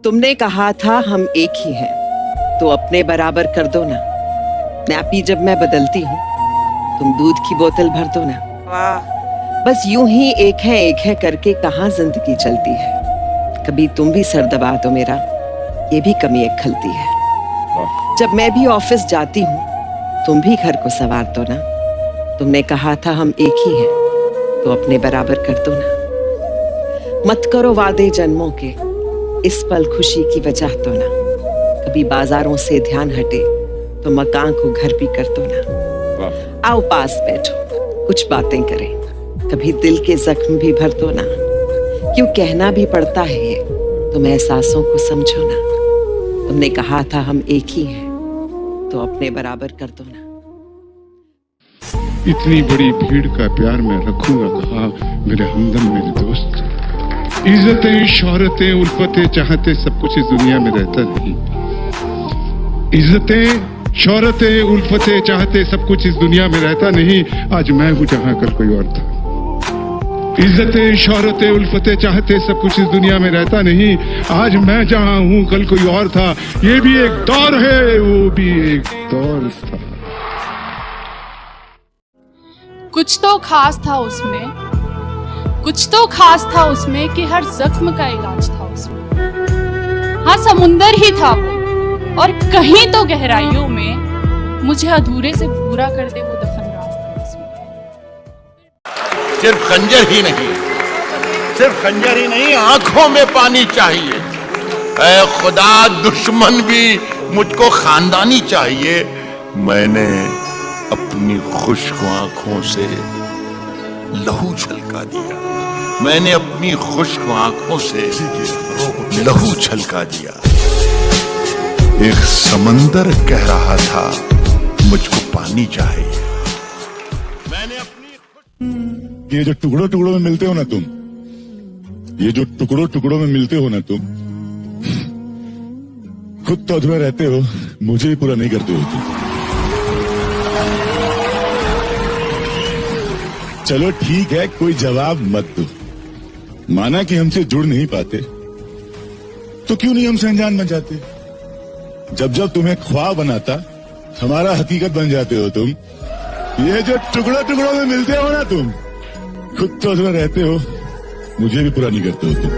तुमने कहा था हम एक ही हैं, तो अपने बराबर कर दो ना। नैपी जब मैं बदलती हूँ, तुम दूध की बोतल भर दो ना। वाह। बस यूं ही एक है करके कहाँ जिंदगी चलती है। कभी तुम भी सर दबा दो मेरा, ये भी कमी एक खलती है। जब मैं भी ऑफिस जाती हूँ, तुम भी घर को संवार दो ना। तुमने कहा था हम एक ही हैं, तो अपने बराबर कर दो ना। मत करो वादे जन्मों के, इस पल खुशी की वजह तो ना। कभी बाजारों से ध्यान हटे, तो मकान को घर भी कर दो ना। आओ पास बैठो, कुछ बातें करें, कभी दिल के जख्म भी भर दो ना। क्यों कहना भी पड़ता है ये, तुम एहसासों को समझो ना। तुमने कहा था हम एक ही हैं, तो अपने बराबर कर दो ना। इतनी बड़ी भीड़ का प्यार मैं रखूंगा कहाँ मेरे हमदम मेरे दोस्त। इज्जतें शोहरतें उल्फतें चाहते सब कुछ इस दुनिया में रहता नहीं। इज्जतें शोहरतें उल्फतें चाहते सब कुछ इस दुनिया में रहता नहीं। आज मैं हूं जहां कल कोई और था। इज्जतें शोहरतें उल्फतें चाहते सब कुछ इस दुनिया में रहता नहीं। आज मैं जहां हूं कल कोई और था। ये भी एक दौर है, वो भी एक दौर था। कुछ तो खास था उसमें, कुछ तो खास था उसमें कि हर जख्म का इलाज था उसमें। हाँ, समुंदर ही था वो, और कहीं तो गहराइयों में मुझे अधूरे से पूरा कर दे वो दफन रास्ता उसमें। सिर्फ खंजर ही नहीं, सिर्फ खंजर ही नहीं, आंखों में पानी चाहिए। ऐ खुदा, दुश्मन भी मुझको खानदानी चाहिए। मैंने अपनी खुश्क आंखों से लहू छलका दिया। मैंने अपनी खुश्क आंखों से लहू छलका दिया। एक समंदर कह रहा था मुझको पानी चाहिए। मैंने अपनी ये जो टुकड़ों टुकड़ों में मिलते हो ना तुम, ये जो टुकड़ों टुकड़ों में मिलते हो ना तुम, खुद तो अधूरा रहते हो, मुझे भी पूरा नहीं करते हो तुम। चलो ठीक है, कोई जवाब मत दो। माना कि हमसे जुड़ नहीं पाते, तो क्यों नहीं हमसे अनजान बन जाते। जब जब तुम्हें ख्वाब बनाता, हमारा हकीकत बन जाते हो तुम। ये जो टुकड़ों टुकड़ों में मिलते हो ना तुम, खुद तो अधूरा रहते हो, मुझे भी पूरा नहीं करते हो तुम।